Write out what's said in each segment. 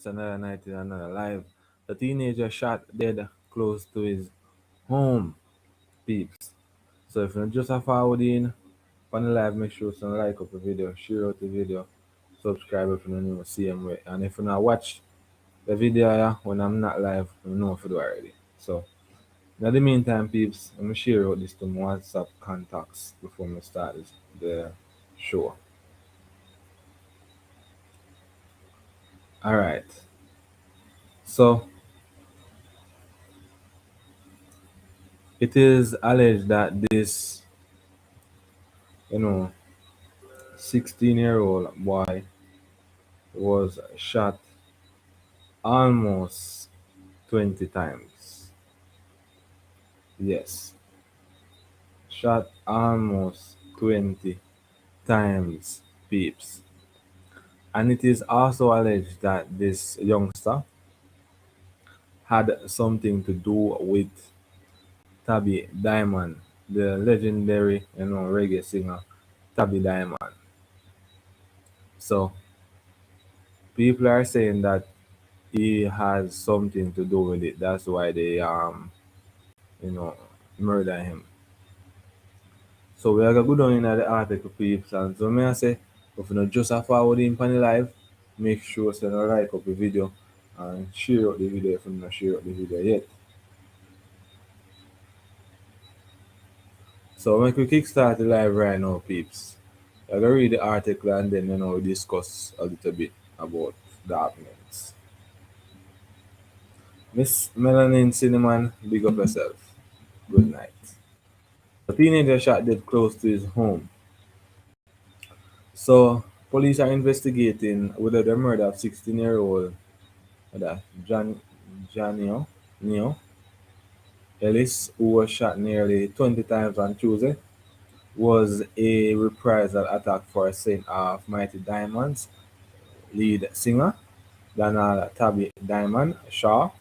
It's another night in another live. The teenager shot dead close to his home, peeps. So if you're just a forward in on the live, make sure to like up the video, share out the video, subscribe if you're new, same way. And if you not watch the video yeah, when I'm not live, you know if you do already. So in the meantime, peeps, I'm gonna share out this to my WhatsApp contacts before we start the show. Alright. So it is alleged that this, you know, 16-year-old boy was shot almost 20 times. Yes, shot almost 20 times, peeps. And it is also alleged that this youngster had something to do with Tabby Diamond, the legendary, reggae singer Tabby Diamond. So people are saying that he has something to do with it. That's why they you know murder him. So we are gonna go down in the article, peeps, and so may I say, if you not just a forward in pan live, make sure to like up the video and share out the video if you not share out the video yet. So make we kickstart the live right now, peeps. I'm gonna read the article and then we discuss a little bit about the happenings. Miss Melanin Cinnamon, big up yourself. Good night. A teenager shot dead close to his home. So police are investigating whether the murder of 16-year-old Janio Neo Ellis, who was shot nearly 20 times on Tuesday, was a reprisal attack for St. of Mighty Diamonds lead singer Donald Tabby Diamond Shaw,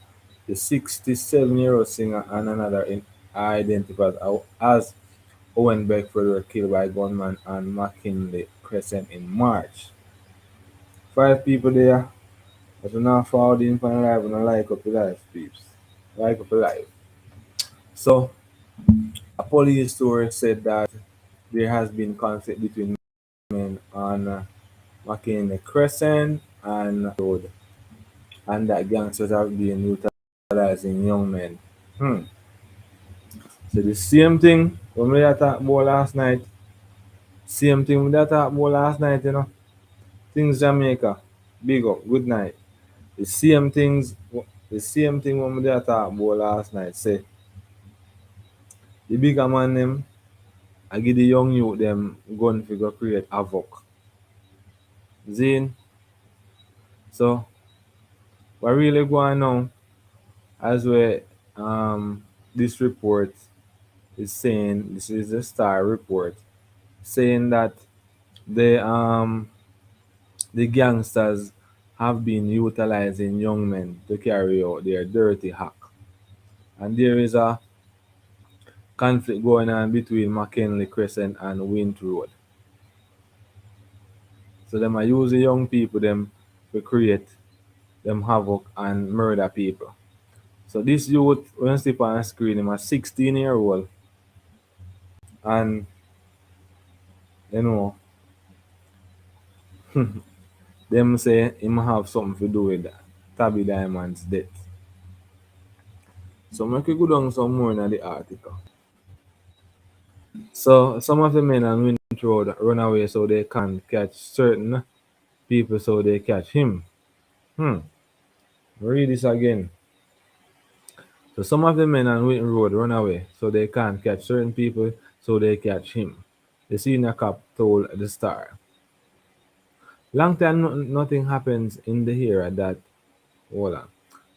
the 67-year-old singer, and another identified as Owen Beckford were killed by gunmen on McKinley Crescent in March. 5 people there. If you're not followed in for live and like up the live, peeps. Like up the live. So, a police source said that there has been conflict between men on McKinley Crescent and Road, and that gangsters have been utilizing young men. Hmm. So the same thing when we talked about last night. Same thing we talked about last night, Things Jamaica. Big up. Good night. The same things the same thing when we talked about last night. Say the bigger man them I give the young youth them gun figure create havoc. Zine. So what really going on as we this report is saying, this is a star report saying that the the gangsters have been utilizing young men to carry out their dirty hack. And there is a conflict going on between McKinley Crescent and Wint Road. So them are using young people them to create them havoc and murder people. So this youth when you see on the screen him a 16-year-old and you know them say him have something to do with Tabby Diamond's death. So make we go down some more in the article. So some of the men on Wint Road run away so they can catch certain people so they catch him. Hmm. Read this again. So some of the men on Wint Road run away so they can't catch certain people so they catch him. The senior cop told the Star. Long time nothing happens in the area that hold on.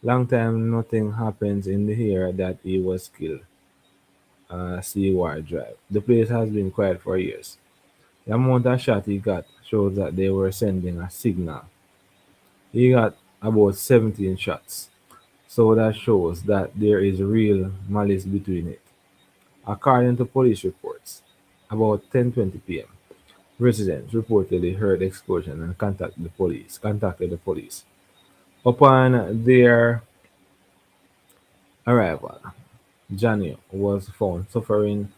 Long time nothing happens in the area that he was killed. Seaward Drive. The place has been quiet for years. The amount of shot he got shows that they were sending a signal. He got about 17 shots. So that shows that there is real malice between it. According to police reports, about 10:20 p.m., residents reportedly heard explosion and contacted the police. Upon their arrival, Johnny was found suffering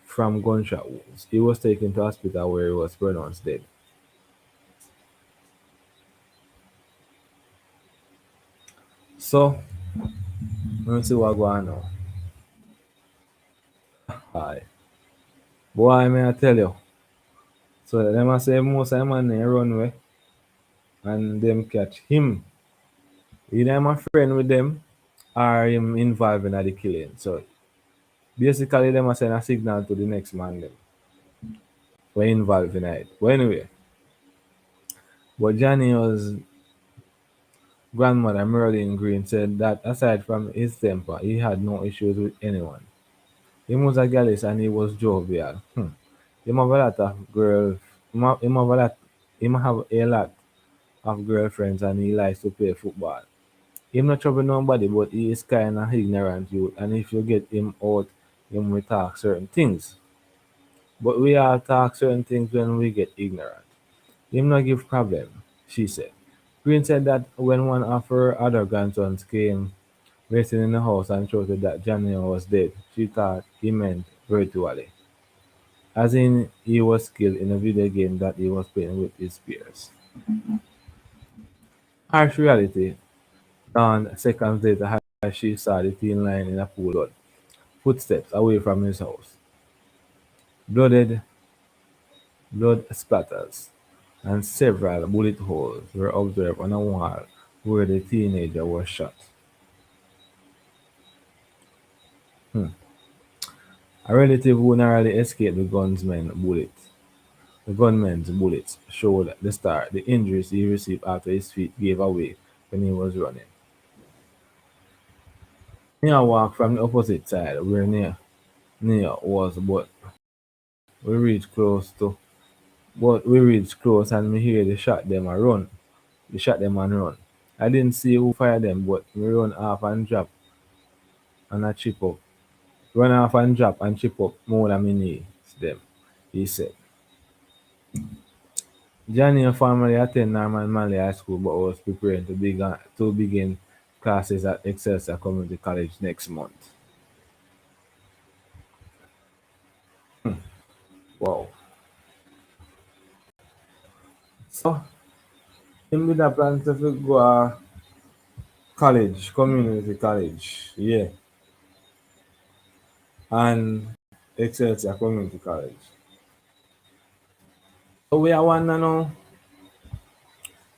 from gunshot wounds. He was taken to hospital where he was pronounced dead. So, let's see what going on now. Aye. Boy, may I tell you. So, them a say most of them man they run away and them catch him. Either I'm a friend with them or him involved in the killing. So, basically, them a send a signal to the next man them. We're involved in it. But anyway, but Johnny was grandmother Merlin Green said that aside from his temper, he had no issues with anyone. He was a gallus and he was jovial. Him have a lot of girl. Him have a lot. Him have a lot of girlfriends and he likes to play football. Him not trouble nobody, but he is kind of ignorant youth. And if you get him out, him will talk certain things. But we all talk certain things when we get ignorant. Him not give problem, she said. Green said that when one of her other grandsons came racing in the house and shouted that Johnny was dead, she thought he meant virtually, as in he was killed in a video game that he was playing with his peers. Harsh reality dawned seconds later as she saw the teen lying in a pool of blood, footsteps away from his house. Blooded blood splatters and several bullet holes were observed on a wall where the teenager was shot. Hmm. A relative who narrowly escaped the gunman's bullets showed the star the injuries he received after his feet gave away when he was running. Nia walked from the opposite side where Nia was, we reached close to we reached close and me hear the shot them and run. I didn't see who fired them, but me run off and drop and I chip up. Run off and drop and chip up more than me needs them, he said. Johnny formerly attended Norman Manley High School but was preparing to begin classes at Excelsior Community College next month. Wow. So, him with a plan to go college, community college, yeah, and Excelsior Community College. So we are wondering now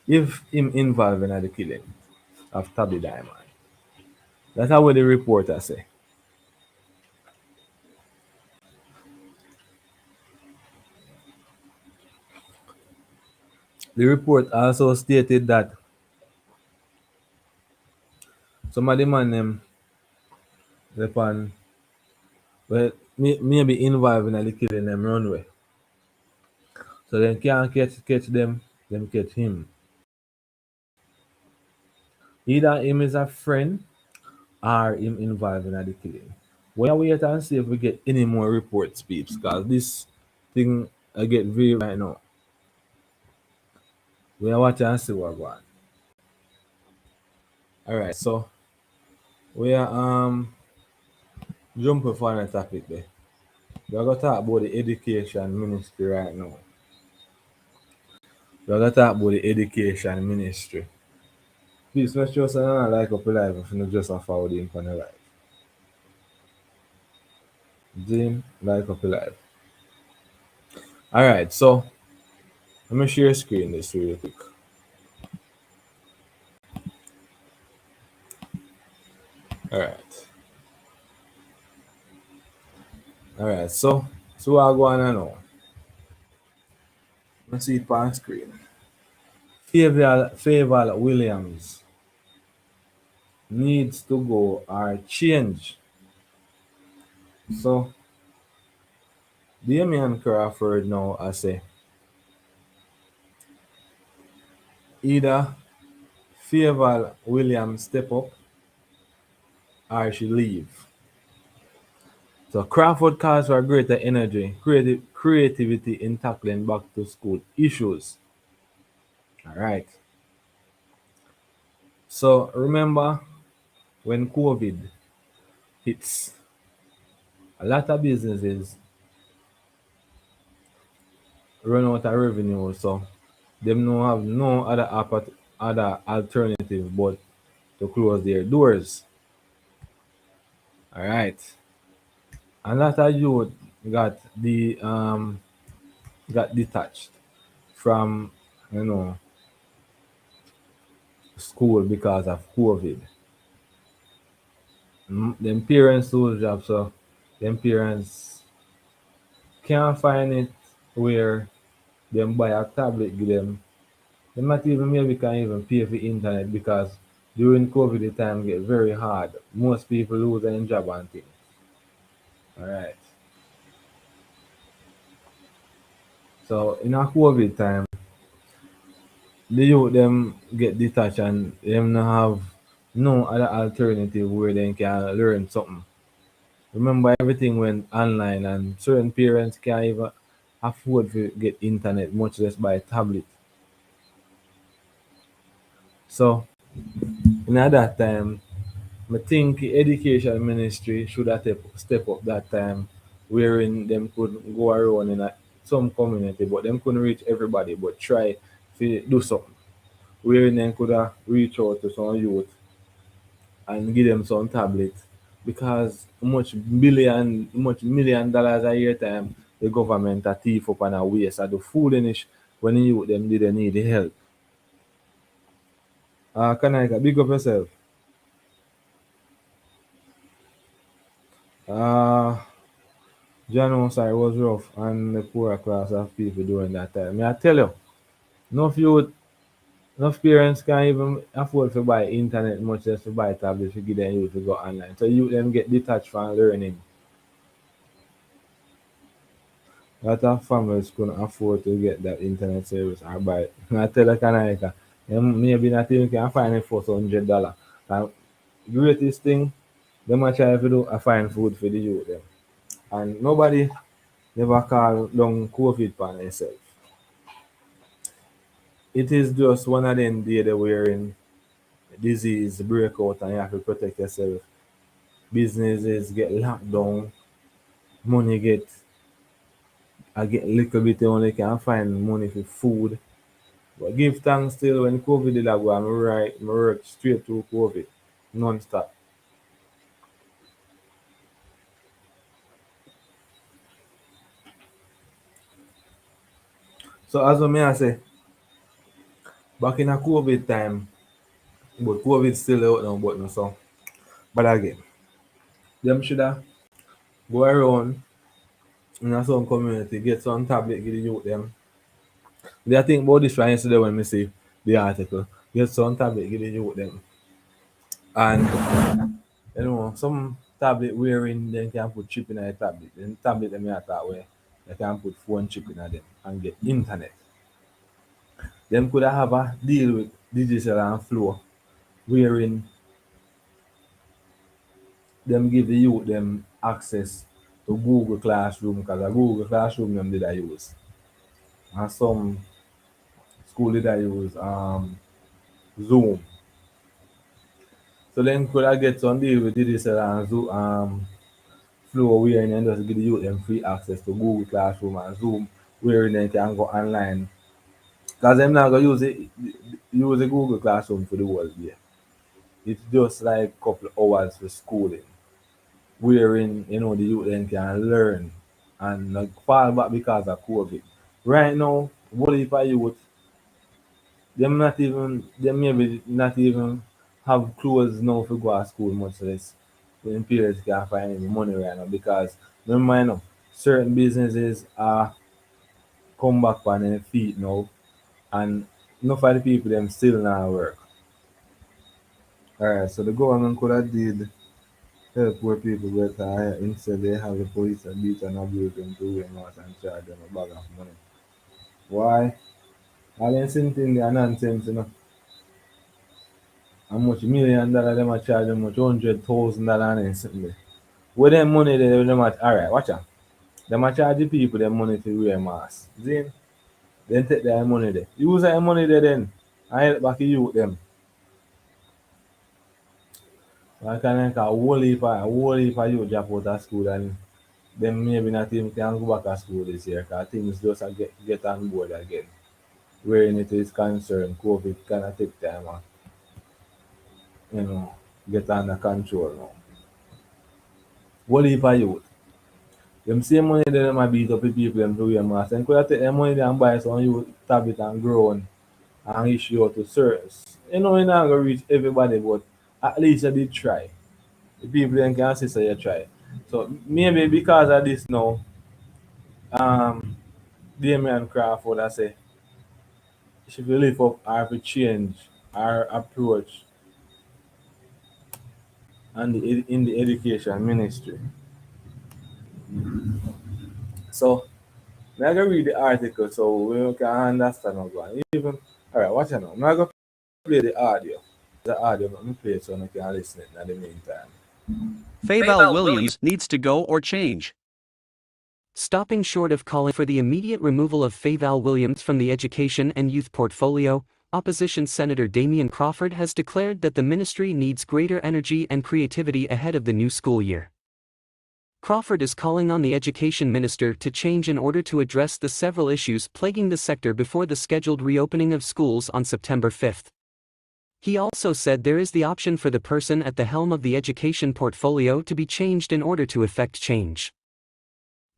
if him involved in the killing of Tabby Diamond. That's how the reporter say. The report also stated that some of the man them upon well maybe involved in the killing them runway. So they can't catch them catch him. Either him is a friend or him involved in the killing. We are wait and see if we get any more reports, peeps, because this thing I get very right now. We are watching and see what going. Alright, so we are jumping for another topic there. We're gonna talk about the education ministry right now. We're gonna talk about the education ministry. Please make sure someone like up live if you not just follow the on the live. Jim, like up live. Alright, so let me share screen this real quick. Alright. Alright, so what I go on now. Let's see it on screen. Favor Williams needs to go or change. So Damian Crawford now I say either Favor Williams step up or she leave. So Crawford calls for greater energy, creativity in tackling back to school issues. All right. So remember when COVID hits, a lot of businesses run out of revenue, so them no have no other alternative but to close their doors. All right, a lot of youth got the got detached from you know school because of COVID. Them parents lose jobs, so them parents can't find it where them buy a tablet give them. They not even maybe can even pay for internet because during COVID the time get very hard. Most people lose their job and things. Alright. So in a COVID time, the youth them get detached and them not have no other alternative where they can learn something. Remember everything went online and certain parents can't even afford to get internet, much less buy tablet. So in at that time, I think education ministry should have step up that time wherein them could go around in some community, but them couldn't reach everybody, but try to do something. Wherein them could have reach out to some youth and give them some tablet. Because much million dollars a year time the government a thief up and a waste and the foolish when the youth them didn't need the help. Kanaika, big up yourself. Uh January was rough and the poorer class of people during that time. Me I tell you, enough youth, enough parents can't even afford to buy internet, much less to buy tablets to give them youth to go online. So you them get detached from learning. A lot of families couldn't afford to get that internet service or buy it. I tell you, Kanaika, maybe not even can find it for $100. And greatest thing, them a try to do a find food for the youth them. And nobody never call down COVID on themselves. It is just one of them day that wherein disease break out and you have to protect yourself. Businesses get locked down, money get I get little bit they only can find money for food. But give thanks still when COVID did I go I'm right, I work straight through COVID. Non-stop. So as I may say, back in a COVID time, but COVID still out now but no so. But again, them shoulda go around in a some community, get some tablet, give the youth them. They think about this right yesterday when me see the article. Get some tablet, give the youth them. And some tablet wearing then can put chip in a tablet. Then tablet them here that way. They can put phone chip in them and get internet. Them could have a deal with digital and flow wherein them give the youth them access to Google Classroom because a Google Classroom them did I use. And some school did I use Zoom. So then could I get some deal with digital and Zoom flow wherein then just give the youth them free access to Google Classroom and Zoom wherein they can go online. Because them not gonna use the Google Classroom for the whole day. It's just like a couple hours for schooling. Wherein the youth then can learn and like fall back because of COVID. Right now, what if a youth them maybe not even have clothes now for go to school much less. When parents can't find any money right now because remember certain businesses are come back on their feet now and enough of the people them still not work. Alright, so the government could have did help poor people better instead they have the police and beat and abuse them to way out and charge them a bag of money. Why? All them same thing they are nonsense, How much $1 million them a charge how much $100,000 and something there. Where them money they them at alright, watch out. Them a charge the people them money to wear mask. See? Then take their money there. Use their money there then. I help back you with them. I can like a whole heap of you drop out of school and then maybe not even can go back to school this year because things just get on board again. Wherein it is concerned, COVID kind of take time you know, get under control now. Whole heap of youth. Them same money that them a beat up the people them to wear mask. And could have take them money and buy some you tablet and grow and issue out to service. You know you're not gonna reach everybody but at least you did try. The people then can see say you try. So maybe because of this now, um Damian Crawford I say she will lift up or to change our approach and in the education ministry. So I'm gonna read the article so we can understand what's going on. Even all right, watch it now. I'm gonna play the audio. The audio, let me play it so you can listen it in the meantime. Faval Williams needs to go or change. Stopping short of calling for the immediate removal of Faval Williams from the Education and Youth portfolio, opposition Senator Damian Crawford has declared that the ministry needs greater energy and creativity ahead of the new school year. Crawford is calling on the education minister to change in order to address the several issues plaguing the sector before the scheduled reopening of schools on September 5. He also said there is the option for the person at the helm of the education portfolio to be changed in order to effect change.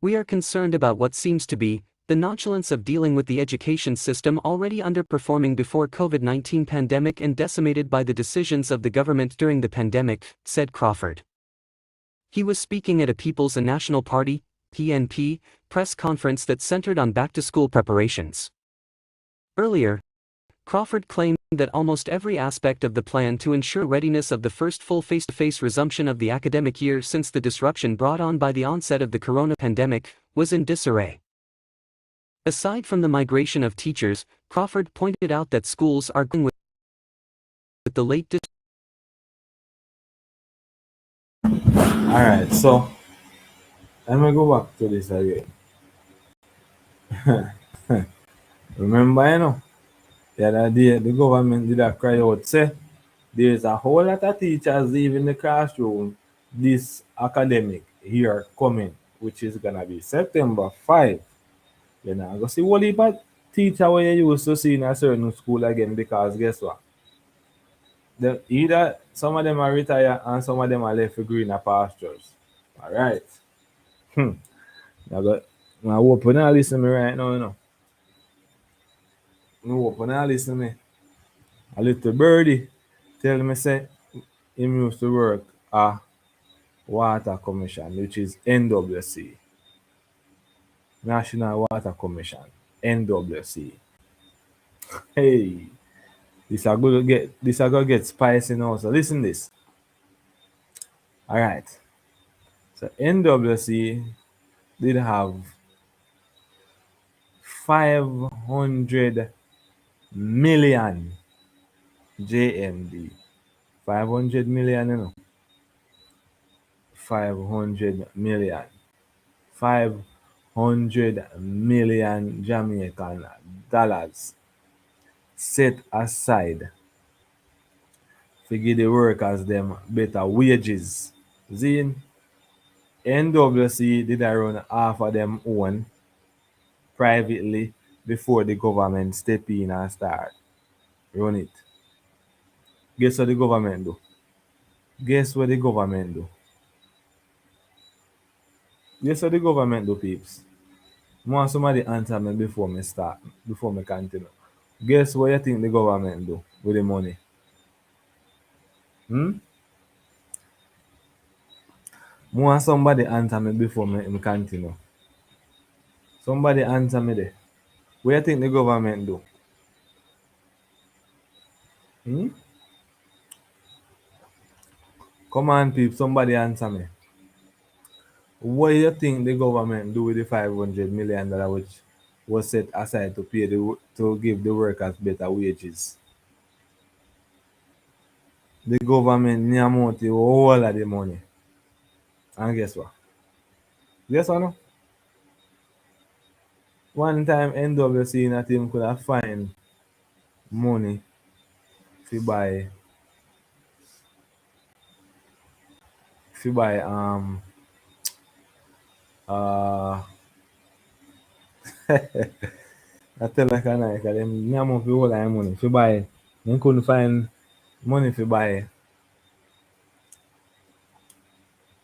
We are concerned about what seems to be the nonchalance of dealing with the education system already underperforming before COVID-19 pandemic and decimated by the decisions of the government during the pandemic, said Crawford. He was speaking at a People's and National Party (PNP) press conference that centered on back-to-school preparations. Earlier, Crawford claimed that almost every aspect of the plan to ensure readiness of the first full face-to-face resumption of the academic year since the disruption brought on by the onset of the corona pandemic was in disarray. Aside from the migration of teachers, Crawford pointed out that schools are going with the late Alright, so I'm gonna go back to this again. Remember, the other day the government did a cry out say there's a whole lot of teachers leaving the classroom this academic year coming, which is gonna be September 5. You're not gonna see what heap of teacher where you used to see in a certain school again because guess what? Either some of them are retired and some of them are left for greener pastures. Alright. Hmm. I got I hope you not listen to me right now, I hope you not listen to me. A little birdie tell me say him used to work at Water Commission, which is NWC. National Water Commission. NWC. Hey, this are gonna get spicy now. So listen this. Alright. So NWC did have 500 million JMD. 500 million, 500 million. 500 million Jamaican dollars set aside to give the workers them better wages. Zin NWC did around half of them own privately before the government step in and start run it. Guess what the government do? Guess what the government do? Guess what the government do, peeps? I want somebody answer me before me continue. Guess what you think the government do with the money? Hmm? I want somebody answer me before me continue. Somebody answer me there. What you think the government do? Hmm? Come on, peeps, somebody answer me. What do you think the government do with the 500 million dollars which was set aside to to give the workers better wages? The government nyamot the whole of the money. And guess what? Guess what no? One time NWC in a team could have find money to buy fi buy uh I tell like a night, 'cause them me amount fi whole of money fi buy. Them couldn't find money fi buy.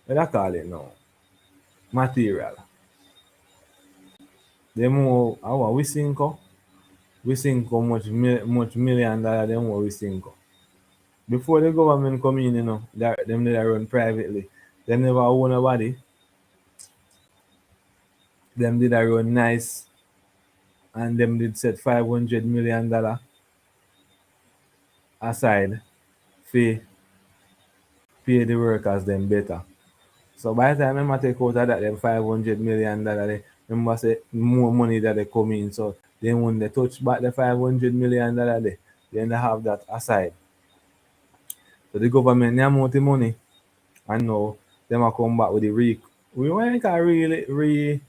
What I call it now? Material. Them more our we sink much million dollar them what we sink. Before the government come in, that them they run privately. Them never own nobody. Them did a run nice and them did set $500 million aside for pay the workers them better. So by the time them take out of that them $500 million, remember say more money that they come in. So then when they touch back the $500 million then they have that aside. So the government they amount the money and now them a come back with the we want a really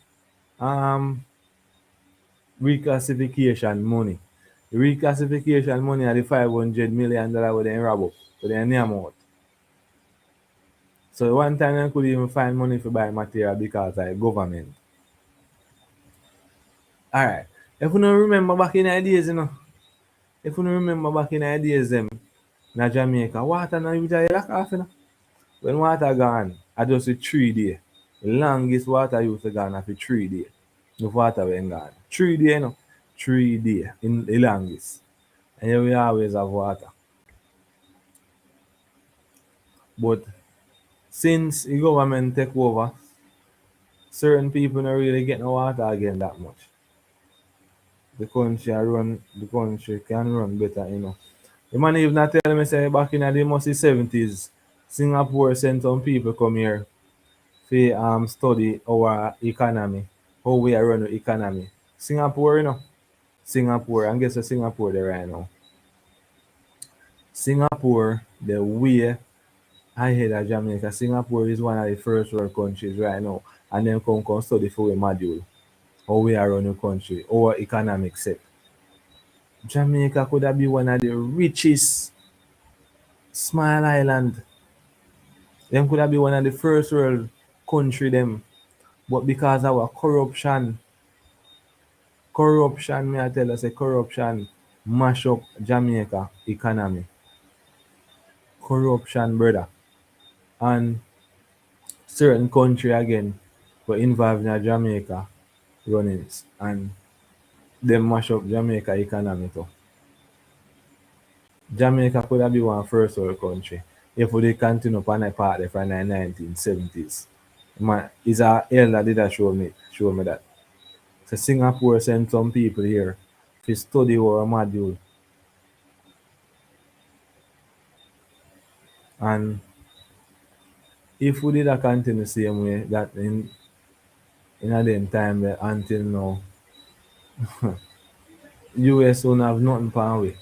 um reclassification money. The reclassification money are the $500 million where they rob up. So they name out. So one time I could even find money to buy material because of government. Alright. If you don't remember back in the days, if you don't remember back in the days them in Jamaica, water now usually lack off, When water gone, I just a 3 day. The longest water used to gone after 3 day. The water went gone. 3 day, 3 day in the longest. And here we always have water. But since the government take over, certain people don't really get no water again that much. The country can run better. The man even tell me say back in the mostly 70s, Singapore sent some people come here to study our economy, how we are run the economy. Singapore, and guess what Singapore there right now? Singapore, the way ahead of Jamaica. Singapore is one of the first world countries right now, and then come study for a module how we are run the country, our economic set. Jamaica could have been one of the richest small island. Them could have been one of the first world country them. But because of our corruption, me I tell us a corruption mash up Jamaica economy. Corruption, brother. And certain country again were involved in Jamaica runnings and them mash up Jamaica economy too. Jamaica could have been one first world country if we dey continue upon the part there from the 1970s. Man, is a elder did that show me that. So Singapore sent some people here to study our module, and if we did a continue the same way that in a them time there until now, US won't have nothing pan we.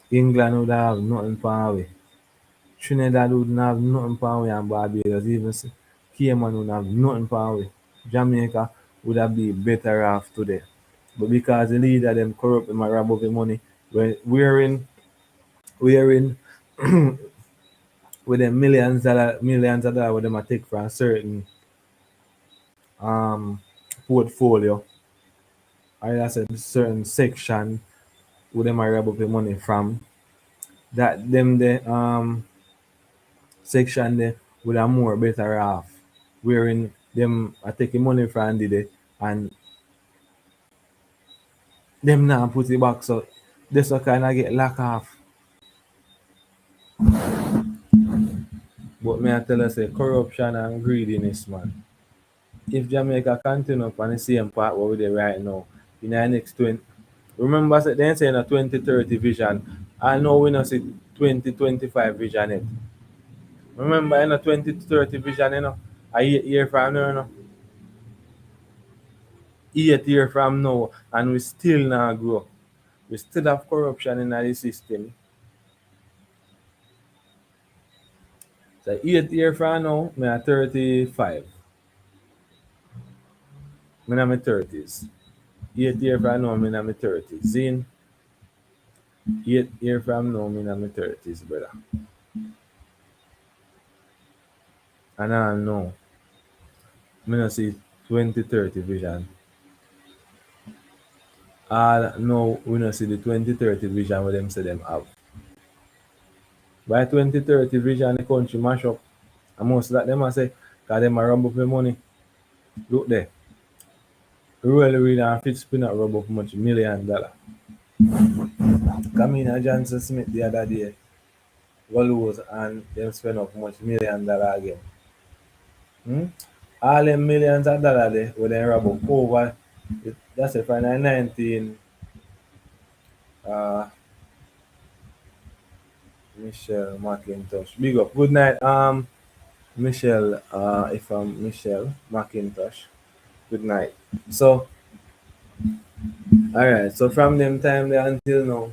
England would have nothing pan we. Trinidad wouldn't have nothing pan we and Barbados. Even Cayman wouldn't have nothing pan we. Jamaica would have been better off today. But because the leader them corrupt them and rob up the money, we're in with them millions of dollars what them a take from certain um portfolio or I said certain section where them are rob up the money from that them the section there would have more better off. Wherein them are taking money from the and them now put it back so this will kinda get lack off. But me I tell us say corruption and greediness, man. If Jamaica continue up on the same path where we dey right now, in the next 20, remember say they saying a 2030 vision. I know we not see 2025 vision yet. Remember in a 2030 vision, a 8 year from now, 8 year from now, and we still not grow. We still have corruption in the system. So 8 year from now, me at 35. Me in my 30s. 8 year from now, me in my 30s. Zine, 8 year from now, me in my 30s, brother. And I know, me not see 2030 vision. I know we not see the 2030 vision where them say them have. By 2030 vision, the country mash up. And most of that them I say, cause them a rub up the money. Look there. Really, really, and fit spin up rub up much $1 million. Kamina Johnson Smith the other day, go lose and them spend up much $1 million again. Hmm? All them millions of dollars there, where they rob up over, that's it, from 19, uh, Michelle McIntosh. Big up. Good night, Michelle, if I'm Michelle McIntosh. Good night. So, alright, so from them time there until now,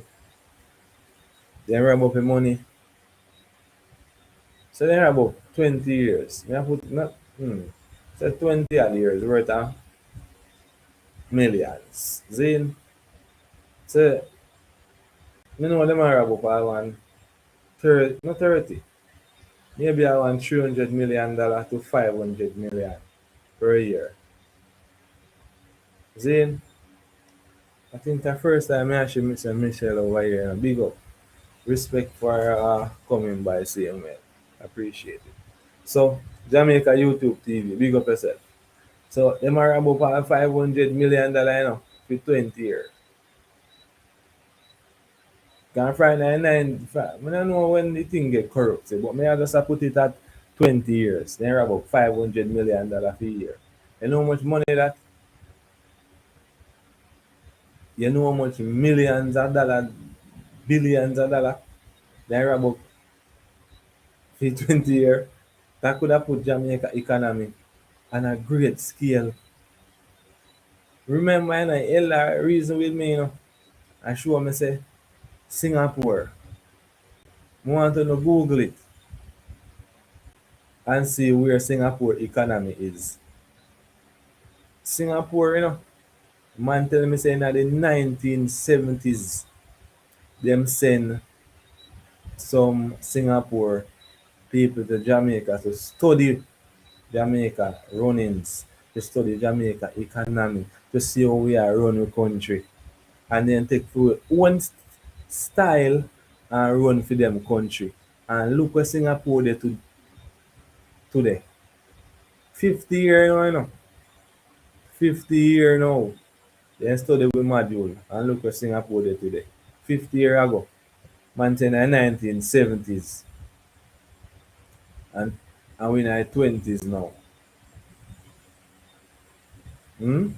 they rob up the money. So they rob up 20 years. Me I put, not, so 20 odd years worth of millions. Zin, so, you know, them are rob up I want 30, not 30. Maybe I want $300 million to 500 million per year. Zin, I think the first time I actually meet Michelle over here, and big up. Respect for coming by saying well. Appreciate it. So, Jamaica YouTube TV, big up yourself. So, them are about $500 million, you know, for 20 years. Can Friday nine, I don't know when the thing get corrupt, but me I just a put it at 20 years. They're about $500 million a year. You know how much money that? You know how much millions of dollars, billions of dollars? They're about for 20 years. That could have put Jamaica economy on a great scale. Remember, you know, Ella reason with me, you know, and show me say Singapore. I want to know Google it and see where Singapore economy is. Singapore, you know, man tell me say in the 1970s, them send some Singapore people to Jamaica to study Jamaica runnings, to study Jamaica economy, to see how we are run the country. And then take for one style and run for them country. And look where Singapore they today. 50 year now, you know. 50 year now. They study with module and look where Singapore they today. 50 year ago. Man in the 1970s and we in our 20s now. Hmm?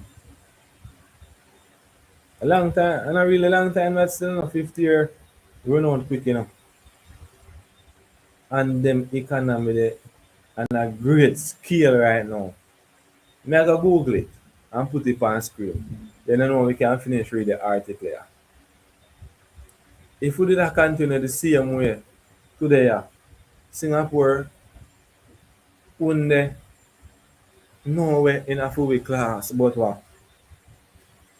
A long time, and a really long time that's still no 50 year run out quick, you know. And them economy they on a great scale right now. Me I go Google it and put it on screen. Then I know we can finish read the article here. If we did not continue the same way today, Singapore wouldn't nowhere in a full class, but what?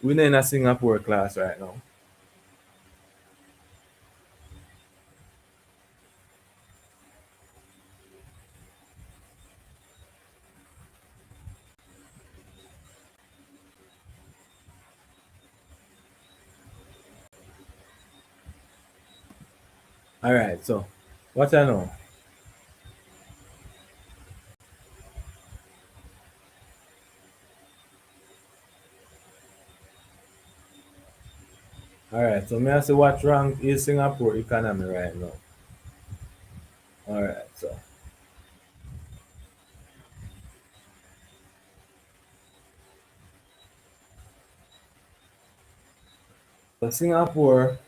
We not in a Singapore class right now. Alright, so what I know. Alright, so me I say what rank is Singapore economy right now. Alright, so Singapore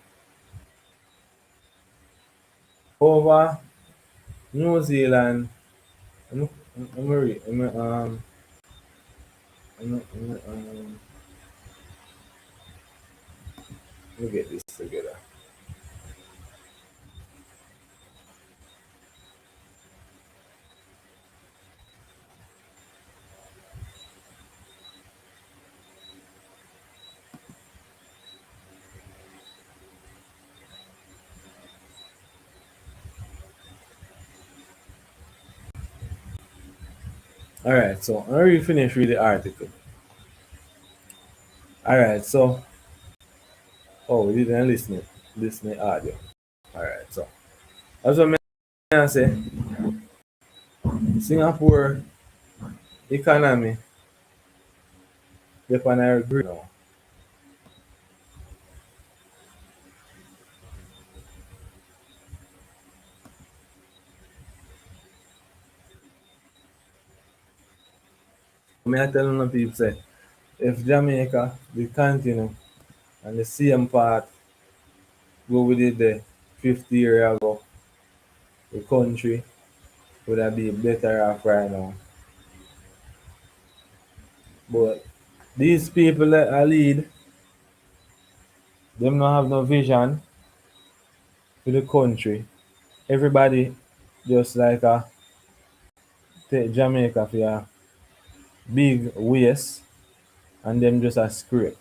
over New Zealand. I'm read. Let me get this together. All right, so I already finished with the article. All right, so oh, we didn't listen to audio. All right, so as what I say, Singapore economy, they can agree now. Me I tell them people say, if Jamaica will continue and the same path where we did the 50 year ago, the country would have been better off right now. But these people that I lead, them not have no vision for the country. Everybody just like take Jamaica for a big waste and them just a scrape.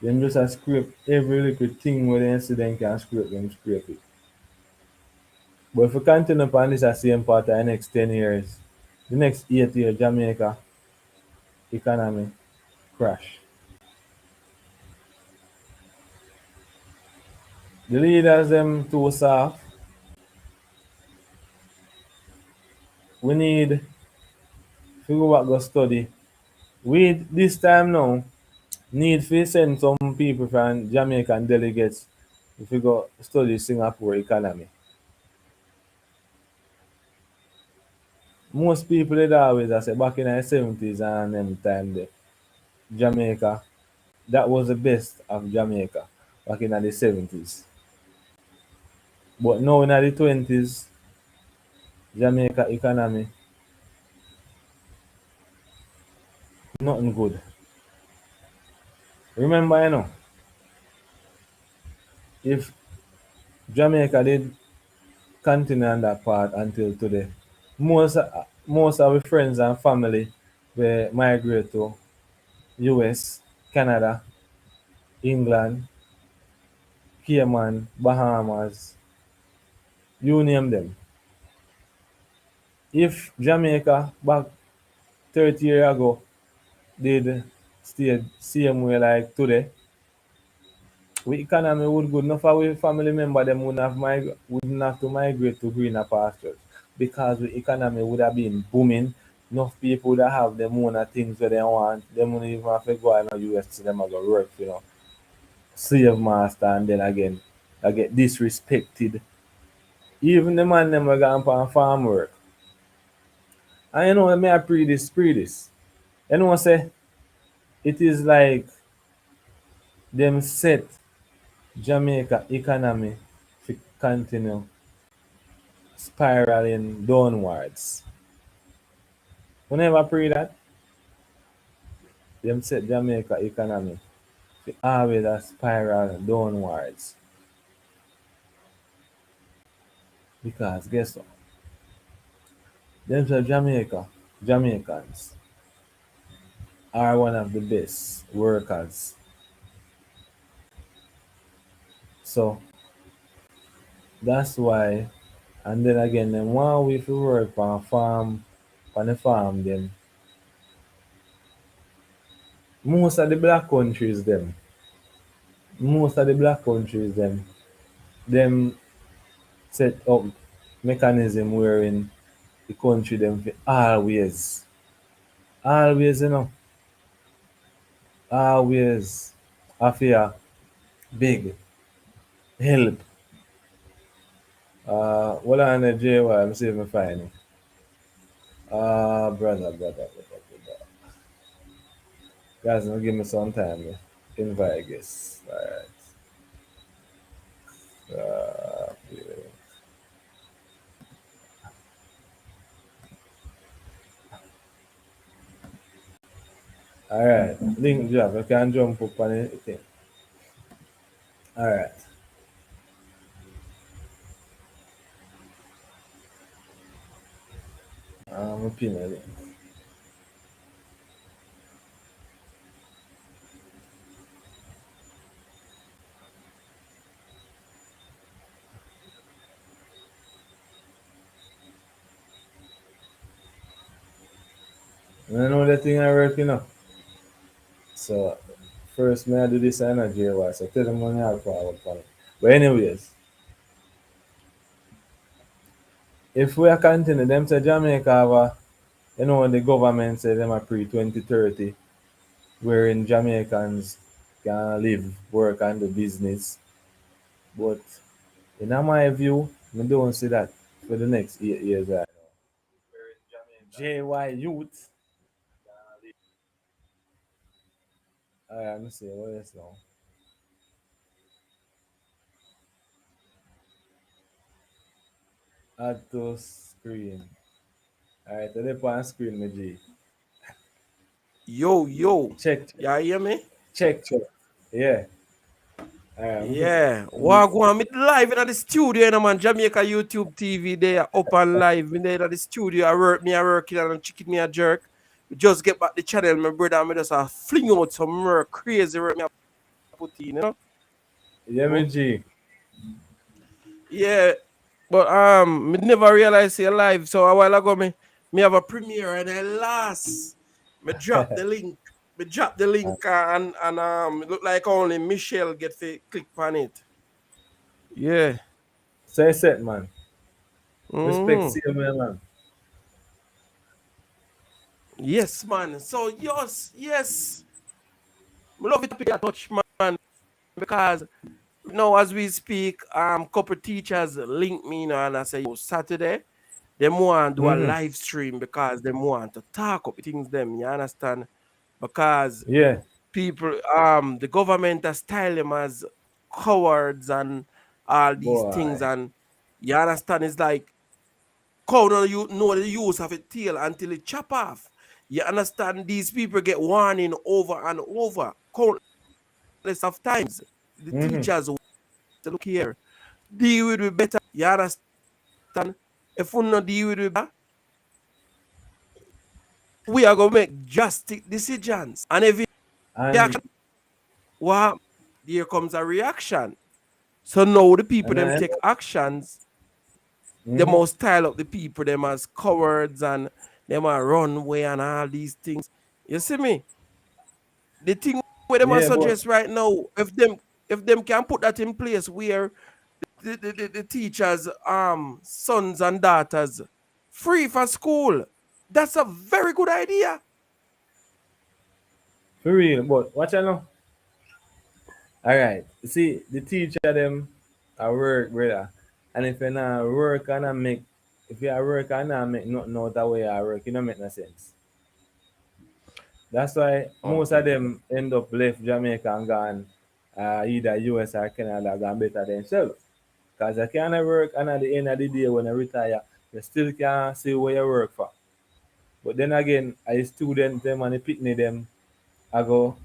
Them just a scrape every little thing where the incident can scrape them scrape it. But if we continue upon this same path the next 10 years, the next 8 years Jamaica economy crash. The leaders them too soft. We need to go back go study. We this time now need to send some people from Jamaican delegates if we go study Singapore economy. Most people they always I say back in the 70s and them time there, Jamaica, that was the best of Jamaica back in the 70s. But now in the 20s, Jamaica economy, nothing good. Remember, if Jamaica did continue on that path until today, most of our friends and family will migrate to US, Canada, England, Cayman, Bahamas, you name them. If Jamaica back 30 years ago did stay same way like today, we economy would good. Enough of we family member them wouldn't have to migrate to greener pastures because the economy would have been booming. Enough people that have them own things where they want, them wouldn't even have to go in the US to them go work, slave master and then again I get disrespected. Even the man them are going for farm work. And may I pre this. Say it is like them set Jamaica economy to continue spiraling downwards. Whenever pray that, them set Jamaica economy to always a spiral downwards. Because guess what? Them say Jamaicans are one of the best workers. So that's why and then again them want we to work on the farm them. Most of the black countries them set up mechanism wherein the country them fi always always affair big help. What on the JY I'm see if I find it. Brother. Guys, now give me some time. Invite guests. Alright. Yeah. Alright. Link drop. You can jump up on it. Alright. I'm a pin it. I know the thing I work, So first me I do this energy wise. So tell them money I have forward for it. But anyways, if we are continue, them say Jamaica have a, when the government say them are pre 2030, wherein Jamaicans can live, work and do business. But in my view, I don't see that for the next 8 years right now. JY youth. Let me see what is now. Add to screen. Alright, so they put on screen, my G. Yo, yo. Check, check, You hear me? check. Yeah. Alright, Yeah. Wagwan, me live in the studio, man. Jamaica YouTube TV, they are up and live. In there at the studio, I work and chicken me a jerk. We just get back the channel, my brother, and me just fling out some more crazy work me a put in. yeah, my Mm. G. Yeah. But me never realized he live. So a while ago, me have a premiere and I last. Me drop the link. Me drop the link and it look like only Michelle get to click on it. Yeah. Say set, man. Respect, Hmm. see you, man. Yes, man. So yes. Me love it to touch, man, because now as we speak, couple teachers link me, and I say, yo, Saturday, them want to do a Mm-hmm. live stream because them want to talk up things them, you understand? Because Yeah, people, the government has styled them as cowards and all these things, boy. and you understand, it's like cow don't you know the use of a tail until it chop off. You understand? These people get warning over and over, countless of times. The Mm-hmm. teachers will say, look here, deal with it better. You understand? If we not deal with it better, we are gonna make drastic decisions. And if And reaction, what there comes a reaction. So now the people them I take actions, they mm-hmm. must style up the people them as cowards and them a runway and all these things. You see me? The thing where them a Yeah, but suggest right now, if them can put that in place where the teachers sons and daughters free for school, that's a very good idea. for real, but watch out now. Alright. See, the teacher them I work, brother. And if you not work and I make if you are work and not make nothing out of way I work, it don't make no sense. That's why most of Okay. them end up left Jamaica and gone either US or Canada gone better themselves. Because I can't work and at the end of the day when I retire, you still can't see where you work for. But then again, I student them and the picnic them I go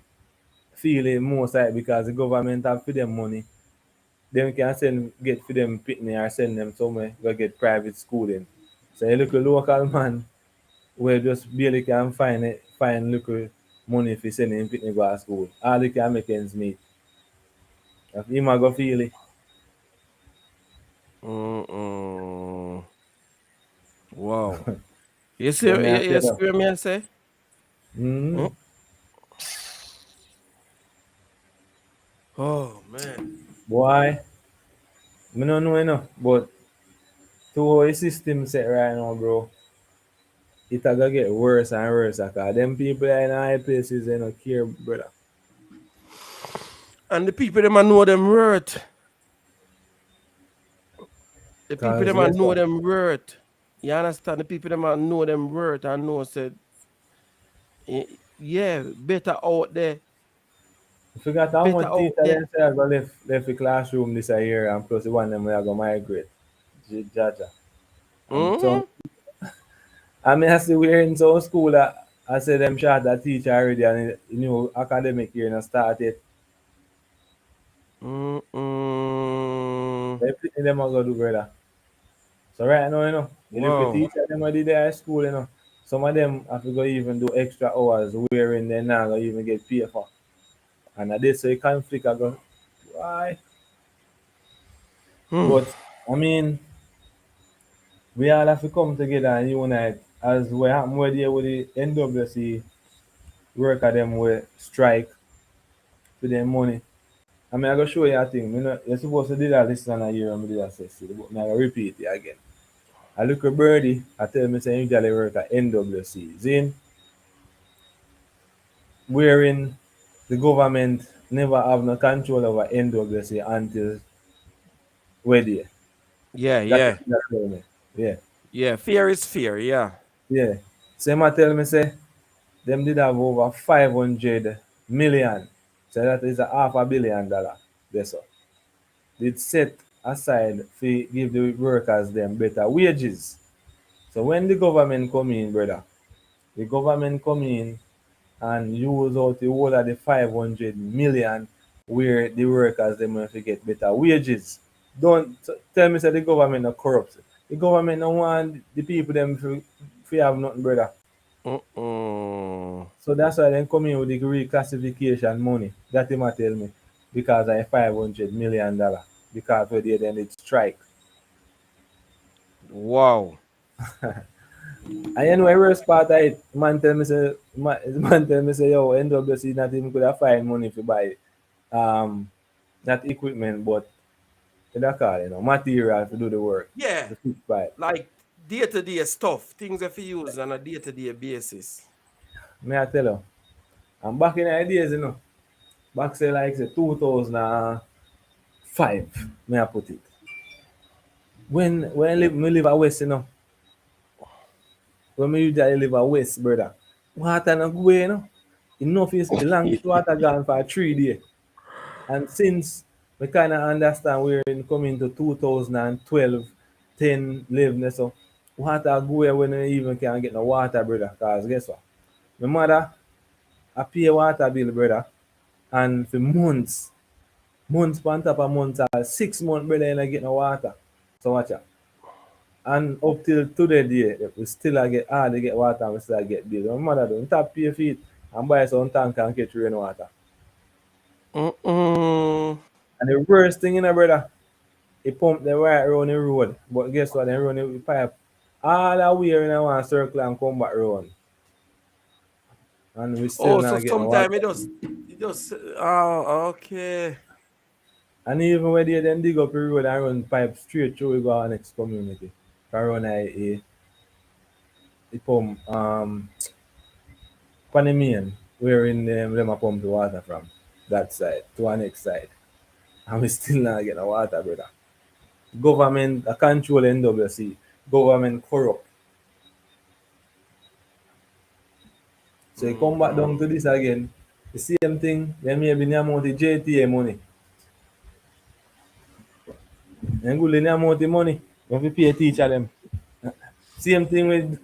feel it most like because the government have for them money. Them can send get for them picnic or send them somewhere go get private schooling. So you look a local man where just barely can find little money for sending him picnic go to school. All he can make ends meet. If him a go feel it. Mm-mm. Wow. You see, But me I you say see though. what me I say? Mm-hmm. Mm. Oh man. Boy, me no know enough, but to how the system set right now, bro, it a go get worse and worse. Cause them people in high places they don't care, brother. And the people them a know them worth. The people Cause them a guess know what? them worth. You understand? The people them a know them worth and know said, yeah, better out there, I forgot how better much out teacher there. them say I go left the classroom this a year and plus the one them we are go migrate. Jaja. And so Mm-hmm. I mean I see we're in some school that I say them shot a teacher already and academic year not started. Mm-mm. They picking them a go do brother. So right now, you look at Wow. teacher them a did their school, some of them have to go even do extra hours wherein they not gonna even get paid for. And I did so you conflict I go, why? Hmm. But I mean, we all have to come together and unite as what happened with the NWC worker them will strike for their money. I mean, I go show you a thing. You know, you're supposed to do that listen a year and me do that say, but I go repeat it again. I look at Birdie, I tell me say usually work at NWC. Zin, wherein the government never have no control over NWC until we're there. Yeah, That's yeah, what that tell me. Yeah. yeah. Fear is fear. Yeah. Yeah. Same I tell me say them did have over 500 million. So that is a $500 million. That's all. Did set aside to give the workers them better wages. So when the government come in, brother, the government come in and use out the whole of the 500 million where the workers them have to get better wages. Don't tell me say the government not corrupt. The government don't want the people them to have nothing, brother. Mm-mm. So that's why they come in with the reclassification money. That him a tell me. Because of $500 million. Because where they then it strike. Wow. And you know the worst part of it, man tell me say yo NWC not even could have find money to buy um not equipment but what call material to do the work. Yeah. To fix pipe. Like day-to-day stuff, things that you use on a day-to-day basis. Me I tell you. And back in the days, back say like say 2005, me I put it. When me live at West, when me usually live at West, brother, water no go away, Enough is the longest water gone for 3 days. And since we kind of understand we're in coming to 2012, 10, 11, so water go away when we even can't get no water, brother. Cause guess what? My mother, I pay water bill, brother, and for months on top of months, 6 months, brother, and I get no water. So watch out. And up till today, day, we still I get hard to get water and we still get bill. My mother don't tap pay feet and buy some tank and catch rain water. Mm-mm. And the worst thing, brother, he pump them right around the road. But guess what? They run the pipe all the way in one circle and come back round. And we still Oh, so not get no water. sometimes it just okay. And even when they then dig up the road and run pipe straight through we go our next community. Can run a pump Panamanian wherein them a pump the water from that side to our next side. And we still not get no water, brother. Government a control NWC. Government corrupt. So you come back down to this again. The same thing, then maybe the amount of JTA money. And good the amount of money. You have to pay a teacher them. Same thing with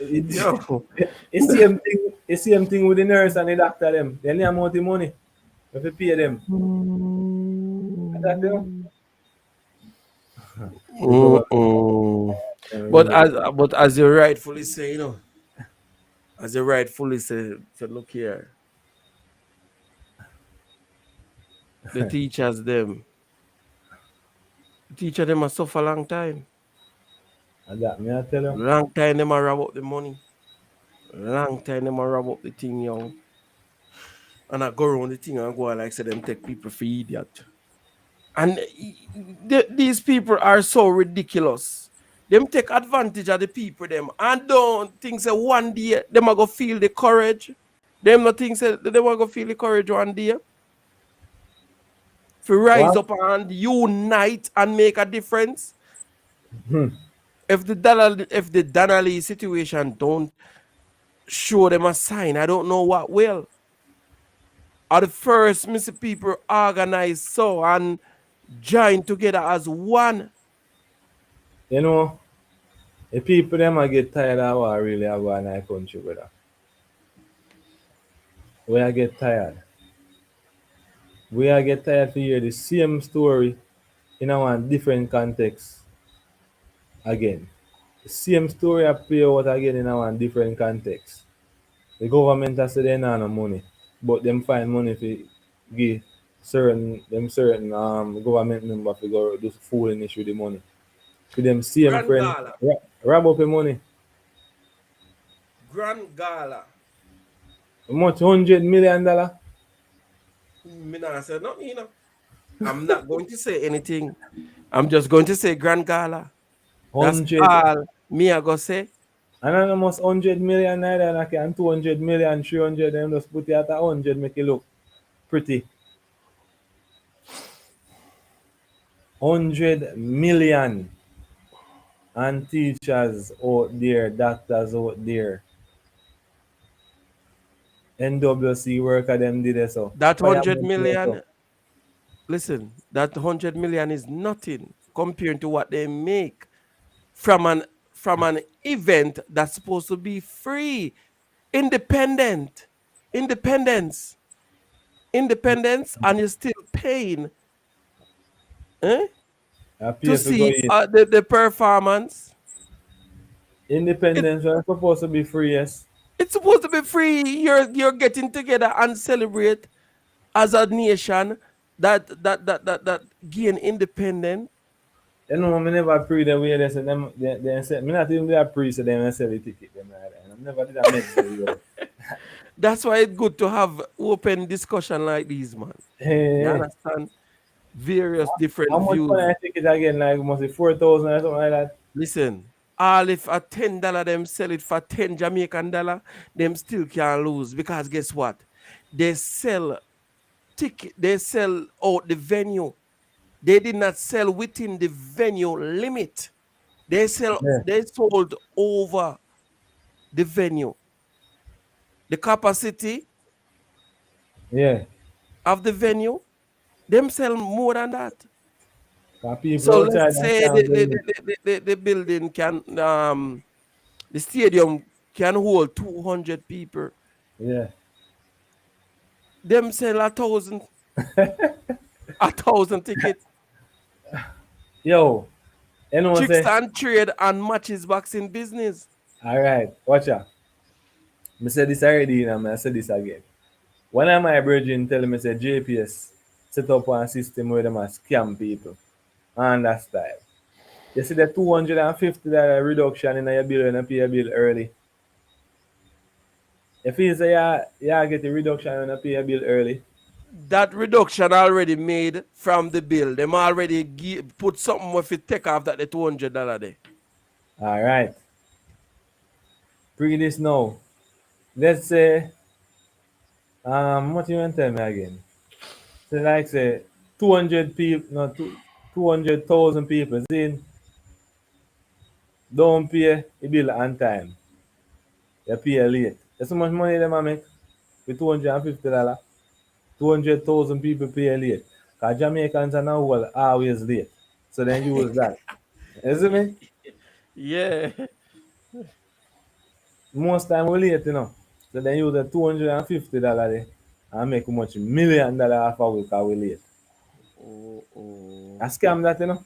Yo. it's same thing with the nurse and the doctor them. Then the amount of money. You have to pay them. And that the government Mm-mm. But really as you rightfully say, as you rightfully say, look here, the teachers them, the teacher them must suffer a long time. and that me I tell you. Long time them a rob up the money. Long time them a rob up the thing, young. And I go around the thing and go like say them take people for idiot. And these people are so ridiculous. Them take advantage of the people them and don't think say one day them are gonna feel the courage. Them not think say them are gonna feel the courage one day to rise What? up and unite and make a difference. If the Donnelly situation don't show them a sign, I don't know what will. Are the first Missy people organize so and join together as one. You know, the people them I get tired of what really have in our country, brother. We I get tired. We I get tired to hear the same story in a different context again. The same story I play out again in a different context. The government has said they not no money, but them find money to give certain government member to go do fooling issue the money. For them same friend Rangala. rob up the money. Grand Gala. How much $100 million? Me not say nothing, you know. I'm not going to say anything. I'm just going to say Grand Gala. That's 100. all me I go say. And almost 100 million neither, and I can 200 million, 300, and just put it at 100, make it look pretty. 100 million. And teachers out there, doctors out there, NWC worker them did it so. That Fire 100 money so. million, listen, that 100 million is nothing compared to what they make from an from an event that's supposed to be free, independent, independence, independence, and you're still paying, eh, I to pay for go see in. the performance. It, Independence was supposed to be free, yes. it's supposed to be free. You're getting together and celebrate as a nation that gain independent. You know, I never pre the way they say them they say me not even there pre so them sell the ticket them like that. I never did a mix the way. That's why it's good to have open discussion like these, man. You Hey, understand? Various different how much money views. I ticket again? Like must be 4,000 or something like that. Listen, all if a $10 them sell it for 10 Jamaican dollar, them still can't lose because guess what? They sell ticket, they sell out the venue. They did not sell within the venue limit. Yeah, They sold over the venue. The capacity yeah. of the venue, them sell more than that. Cause people So outside let's and say can't believe it. the building can the stadium can hold 200 people. Yeah. Them sell a thousand tickets. Yo, you know what Tricks say? and trade and matches boxing business. Alright, watch out. I said this already and I said this again. One of my brethren tell me say JPS set up one system where them a scam people. And that style. You see the $250 reduction in your bill when you pay your bill early. If you say you get a reduction when you pay your bill early, That reduction already made from the bill. Them already put something with it take off that the $200 there. alright. Pre this now. Let's say what you want to tell me again? So like say 200 people no 200,000 people saying don't pay the bill on time. You pay late. That's how much money them a make with $250. 200,000 people pay late. Because Jamaicans are now always late. So then use that. You see me? Yeah. Most time we late, you know. So then use the $250 there and make how much $1 million off a week we late. Oh, A oh. scam that, you know.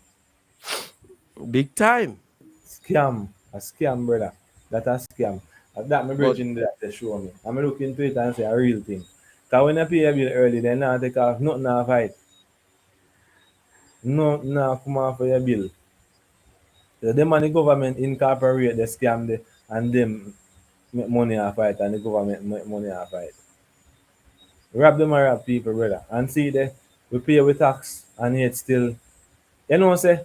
Big time. Scam. A scam, brother. That a scam. That my But bridging that they show me. I'm look into it and say a real thing. Because when I pay a bill early, then now take off nothing off it. Nothing off come off for your bill. So them and the government incorporate the scam there and them make money off it and the government make money off it. Rob them or rob people, brother. And see there, we pay with tax and yet still you know say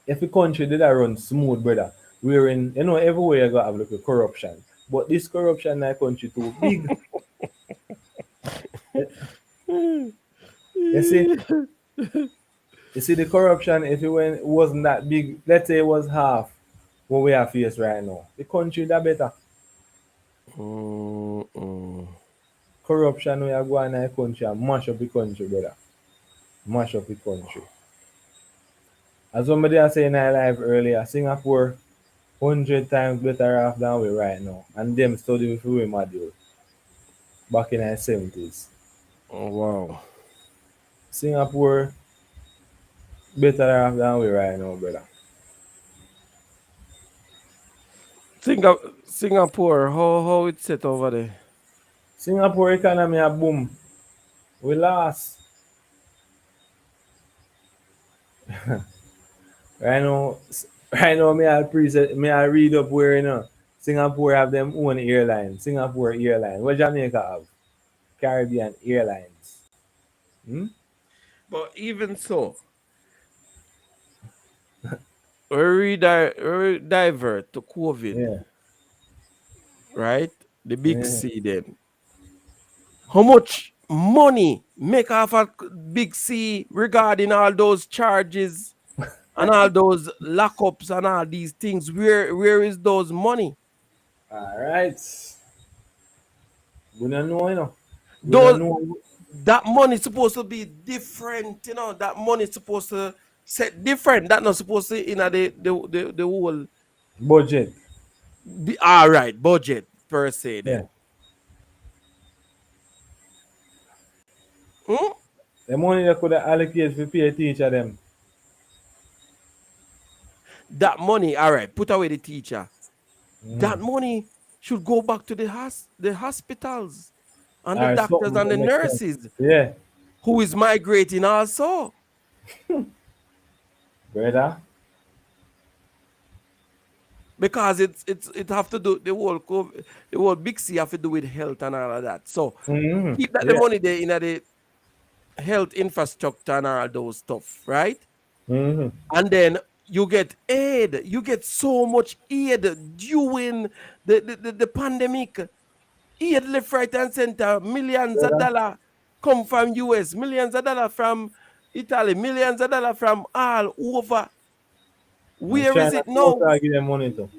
if the country did a run smooth, brother, we're in you know everywhere you go have like a corruption. But this corruption in our country too big. You see, you see the corruption if it wasn't that big, let's say it was half what we are face right now. The country that better. mm-mm. Corruption we are going in our country and mash up the country, brother. Mash up the country. As somebody was saying in our life earlier, Singapore 100 times better off than we right now. And them study with we module back in the 70s. Oh, wow. Singapore better off than we right now, brother. Singapore, how it's set over there? Singapore economy a boom. We lost. Right now, right now me I read up where you know Singapore have them own airline. Singapore Airline. What Jamaica have? Caribbean Airlines. Hmm? But even so, we divert to COVID, Yeah. right? The big Yeah. C then. How much money make off a big C regarding all those charges and all those lockups and all these things? Where is those money? All right. We don't know, you know. We don't Those know that money supposed to be different, you know. That money supposed to set different. That not supposed to in the whole budget. all right budget per se. Yeah. Then hmm? The money they could have allocated to pay a teacher them. That money, all right, put away the teacher. Mm. That money should go back to the hospitals and the Or doctors something and that the makes sense. nurses Yeah. who is migrating also. Brother. Because it have to do the whole big C have to do with health and all of that. So Mm-hmm. keep that the Yeah. money there in the health infrastructure and all those stuff, right? Mm-hmm. And then you get aid. You get so much aid during the pandemic. Aid left, right, and center. Millions of Brother. dollars come from US, millions of dollars from Italy, millions of dollars from all over. And Where is China it also now? give them money too.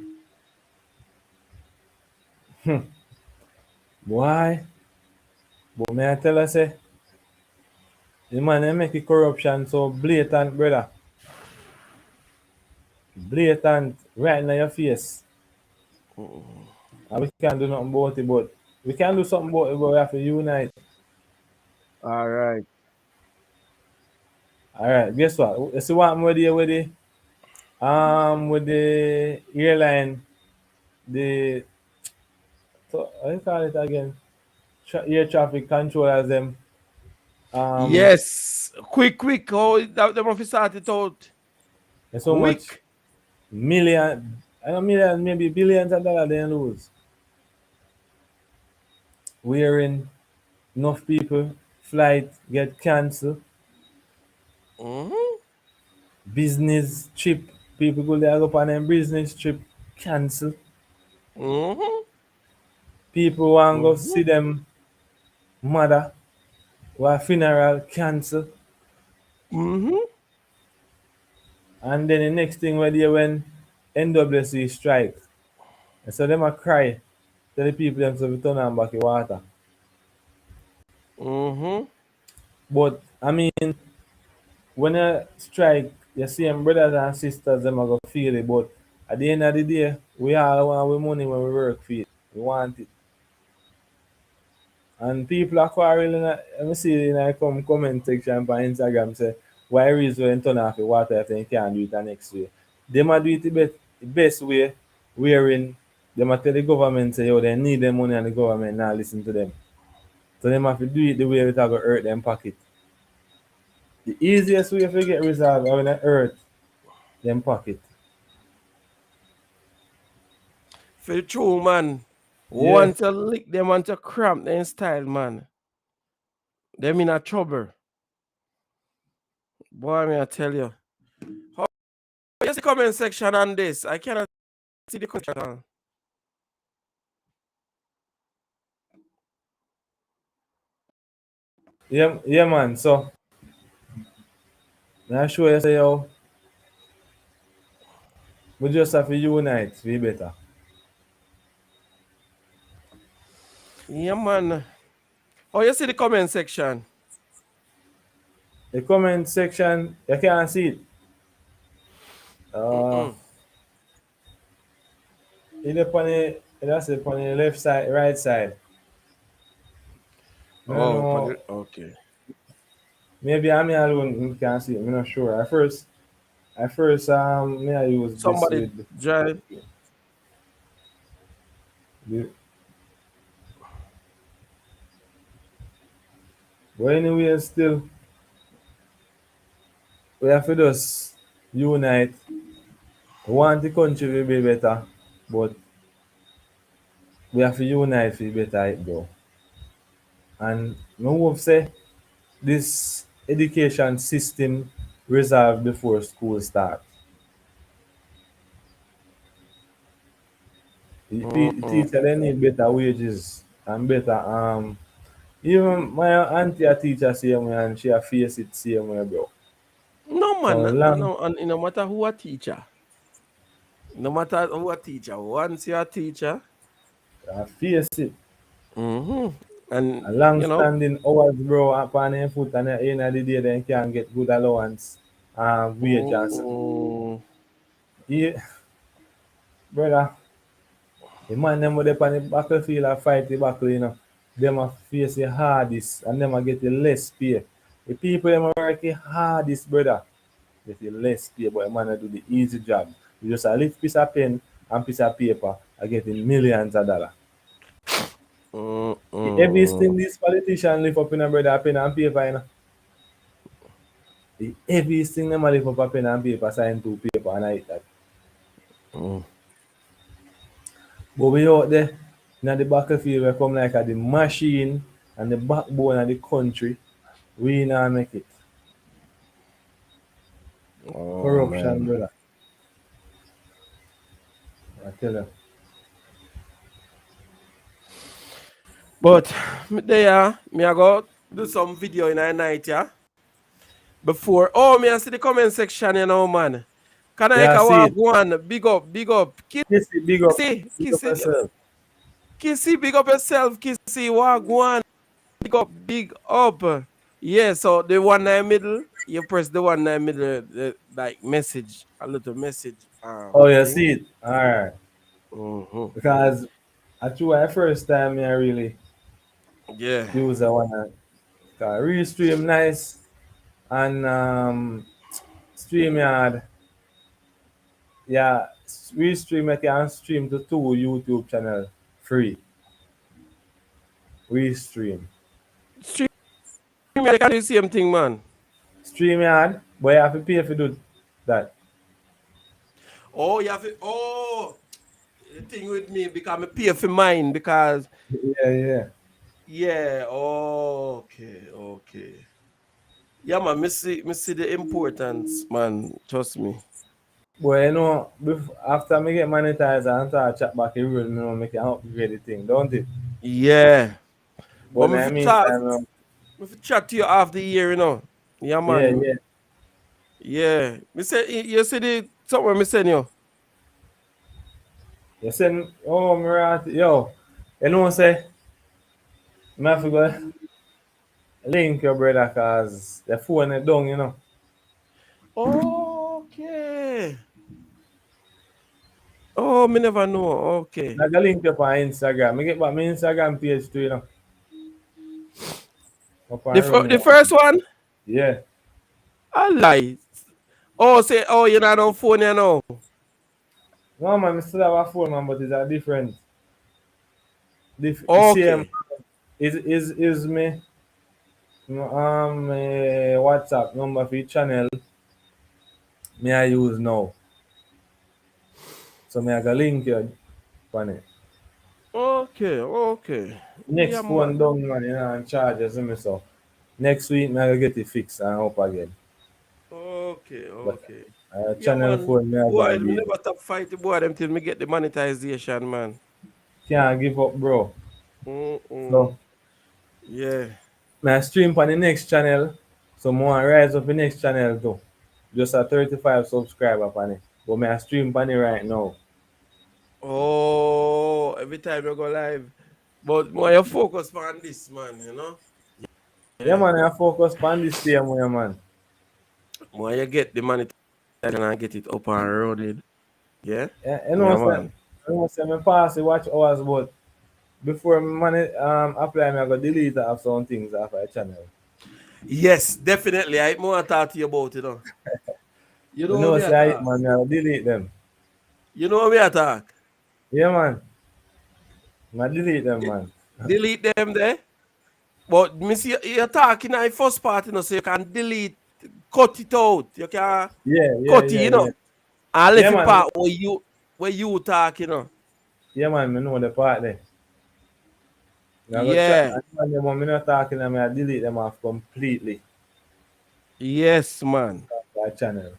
Why? But may I tell her say, the man they make the corruption so blatant, brother. Blatant right in your face. Mm. And we can't do nothing about it, but we can do something about it, but we have to unite. All right. Alright, guess what? You see what I'm with the airline, the so how you call it again? Air traffic controllers them. Um Yes. Quick. Oh, that must start it out. there's so much Quick. million I don't million, maybe billions of dollars they lose. Wherein enough people flight get cancelled, Mm-hmm. business trip, people go there go on a business trip cancel. Mm-hmm. People want go Mm-hmm. see them mother or funeral cancel. Mm-hmm. And then the next thing where they when NWC strike. And so them a cry, tell the people them to turn on back the water. Mm-hmm. But I mean when a strike, you see them brothers and sisters them a go feel it. But at the end of the day, we all want our money when we work for it. We want it. And people are quarreling. Let me see in a comment section on Instagram say, why is when turn off the water if they can't do it the next way? They might do it the best way, wherein they might tell the government say, yo, they need the money and the government not listen to them. So they have to do it the way it will hurt them pocket. The easiest way to get resolved are when it hurt them pocket. For the true man. Yeah. Want to lick them, want to cramp them style, man. Them in a trouble. Boy, me I tell you. How is the comment section on this? I cannot see the comment. Yeah, yeah man. So now show you say yo, we just have to unite to be better. Yeah, man. Oh, you see the comment section? The comment section, you can't see it. Uh, Mm-mm. that's it on the left side, right side. I don't Oh, know. okay. Maybe I'm alone who can see it. I'm not sure. At first, me I use this Somebody with drive. the but anyway, still we have to just unite. We want the country to be better, but We have to unite for better it, bro. And me hope say this education system resolve before school start. The Mm-mm. teacher they need better wages and better even my auntie a teacher same way and she a face it same way, bro. No So man, long no, and no matter who a teacher, no matter who a teacher, once you're a teacher, I face it. mm-hmm. A And long standing hours, bro, upon their foot and at the end of the day then can get good allowance and wage and stuff. mm, Yeah, brother, the man them with up on the battlefield and fight the battle, you know. Them a face the hardest and them a get the less pay. The people them a work the hardest, brother. Get the less pay, but the man a do the easy job. You just a lift piece of pen and piece of paper and getting millions of dollars. The mm, heaviest thing this politician lift up in a brother a pen and paper, you know. The heaviest thing them a lift up a pen and paper, sign to paper and I hit that. mm. But we out there in the battlefield we come like a the machine and the backbone of the country. We not make it. Oh Corruption, man. brother. I tell you. But there, me I go do some video in the night, yeah. Before, oh, me I see the comment section, you know, man. Can I Yeah, I see walk it. one? Big up, big up. Kissy, big up Kissy, yourself. Kissy, big up yourself, Kissy, walk one. Big up. Yeah, so the one in the middle, you press the one in the middle, like message, a little message Oh, you thing. see it. Alright. Mm-hmm. Because I true the first time I really Yeah. use that one. Restream nice and StreamYard. Yeah, Restream I can stream to two YouTube channel free. Restream. Stream, I can do the same thing, man. StreamYard, but you have to pay for do that. Oh, you have to, oh, the thing with me, because I pay for mine, because, Yeah, yeah. yeah, okay, okay. Yeah, man, me see the importance, man. Trust me. But you know, after me get monetized and start chat back, you really know make it upgrade the thing, don't it? Yeah. But But in the me fi chat to you after the year, you know. Yeah, yeah, man. yeah. Yeah. Me say, you see the, somewhere me send you. You send, oh, me right, yo, you know, say, me have to go link your brother because the phone is down, you know. Okay. Oh, me never know. Okay. I go link you up on Instagram. Me get back my Instagram page too, you know. Up and run The now. first one, Yeah. I lie. Oh, say, oh, you're not on phone, you know. No, man, I still have a phone, man, but it's a different, same, Okay. is me, WhatsApp number for each channel, me I use now. So me I go link you on it. Okay. Okay. Next Yeah, man. phone down, man, you know, and charges me so. Next week me I go get it fixed and up again. Okay. But Okay. Yeah, channel man. phone me I Boy, buy me the never stop fighting boy them till me get the monetization, man. can't give up, bro. Mm-mm. So Yeah. me I stream on the next channel. So more rise up the next channel too. Just a 35 subscriber on it. But me I stream on it right now. Oh, every time you go live. But more you focus on this, man, you know? Yeah, Yeah. man, I focus on this same way, man. More you get the monetization and get it up and running. Yeah? Yeah, Yeah, man. me pass the watch hours, but before me money apply, me I go delete of some things off my channel. Yes, definitely. I more talk to you about it, you know. You Me know know me say I attack. man, me I go delete them. You know me attack. Yeah, man, me I delete them, man. Delete them there. But me see you're talking in the first part, you know, so you can delete, cut it out. You can Yeah, yeah, cut it, yeah, you know. yeah. And Yeah, left it man, part where you talk, you know. yeah, man, me know the part there. I go chat Yeah. and them when me not talking them, I delete them off completely Yes, man. by channel.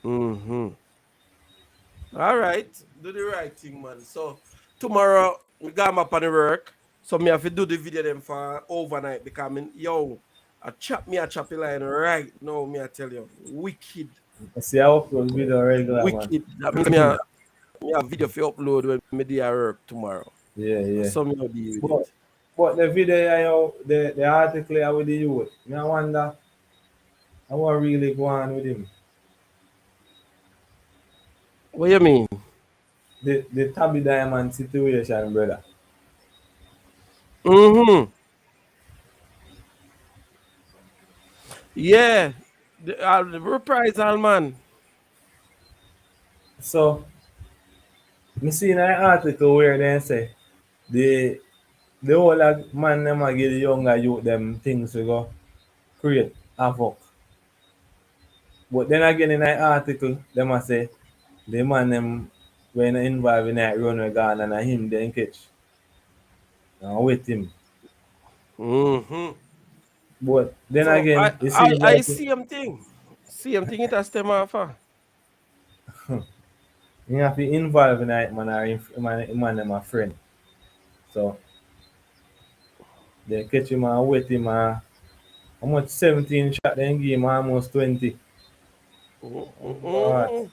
Mm-hmm. All right. Do the right thing, man. So tomorrow we got up on the work. So me have to do the video them for overnight because I chop a line right now, me I tell you. Wicked. I see I upload video regular man. Wicked. That means me have video for upload when me do work tomorrow. Yeah, That's yeah. some me deal with But it. the video the article I with the youth, me I wonder I want really go on with him. What you mean? The Tabby Diamond situation, brother. Mm-hmm. Yeah. The reprisal, man. So me see in an article where they say the the whole man them a give the younger youth them things to go create havoc. But then again in an article them a say the man them when involved in that run with gone and a him then catch and with him. Mm-hmm. But then So I again it I seems I like see him thing. See him thing it has them off. you have to involve in that man or man them a friend. So they catch him and with him how much 17 shot then give him almost 20. What? Mm-mm.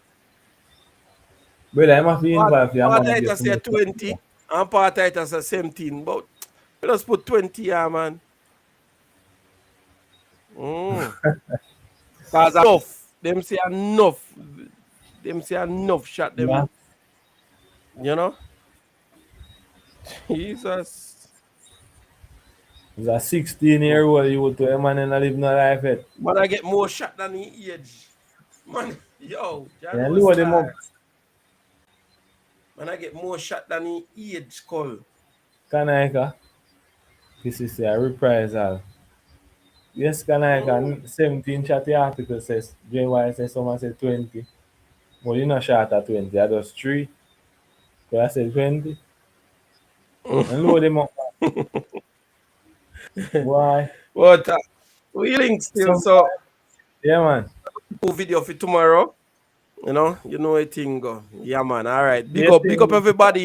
Brother, I must be involved for your Part man it get has too say much. 20 and part it has say 17. But let's put 20 here, man. Mm. Cause enough. Them say enough. Them say enough shot Yeah. them, you know? Jesus. He's a 16-year-old you to a man and live no life yet. Man, I get more shot than the age. Man, yo, you Yeah, know load him style. up. Man, I get more shot than the age, call. Kanaika. This is a reprisal. Yes, Mm. Kanaika 17 shot the article says JY says someone said 20. Well you not shot at 20, I just 3. So I said 20. And load him up. Why? But we link still, Some so yeah man. do video for tomorrow. You know a thing go. Yeah, man. All right. Yes Big up thing everybody,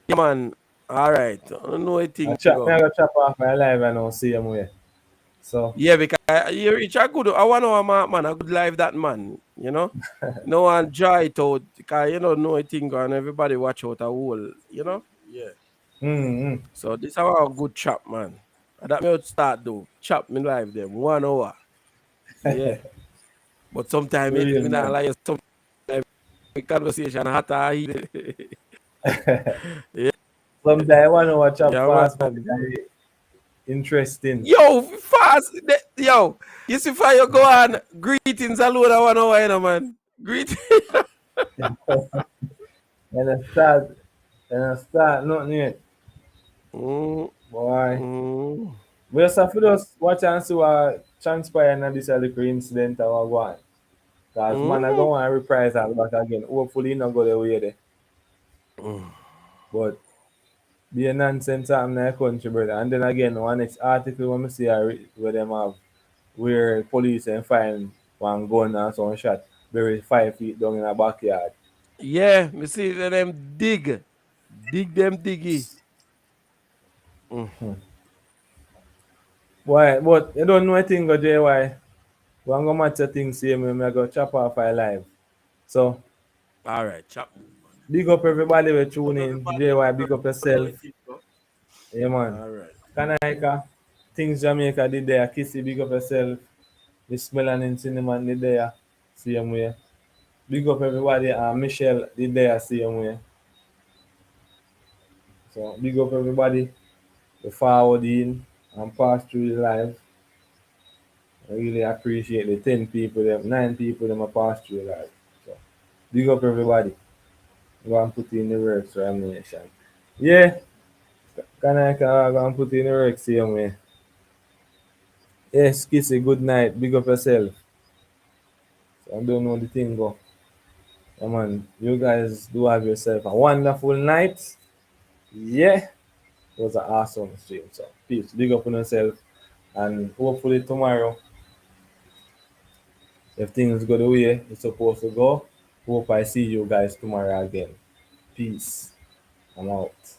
Yeah, man. All right. I know a I thing chop me I go. go chop off my live and I'll see him way. So Yeah, because you reach a good. I want to know, man, a good life that man. No one enjoy it out because know a thing go and everybody watch out a whole. Yeah. mm-hmm. So this is our good chop, man. And that me would start though. Chop me live them 1 hour. Yeah. But sometimes Real me not man. like sometimes the conversation hotter heat. Yeah, Sometimes I want to watch up yeah, fast but man. it's interesting. Yo, fast. Yo, you see how you go on greetings alone at 1 hour, man. Greetings. And I start nothing yet. Mm, Boy. mm. We just have to just watch and see what transpire in this little incident or what. Because man I Mm. go and reprise that back again. Hopefully not go the way there. Mm. But be a nonsense in the country, brother. And then again, one next article when I see where them have where police and find one gun and some shot buried 5 feet down in a backyard. Yeah, me see them dig. Dig them diggy. Mm. Why? But you don't know a thing go JY. One go match a thing same way I go chop off I live. So All right, chop. big up everybody we Big tune up in. everybody. JY, big up yourself. Yeah man. All right. Kanaika, things Jamaica did there. Kissy, big up yourself. Miss Melanin Cinnamon did there. Same way. Big up everybody. Michelle did there. Same way. So big up everybody. The forward in and pass through the live. I really appreciate the 10 people, them 9 people, them a pass through the live. So big up everybody. Go and put in the work, so I'm nation. Yeah, Kanaika, go and put in the work, same way. Yes, Kissy, good night. Big up yourself. So I don't know the thing go. Come on, you guys do have yourself a wonderful night. Yeah. It was an awesome stream. So peace. Big up on yourself. And hopefully tomorrow, if things go the way it's supposed to go, hope I see you guys tomorrow again. Peace. I'm out.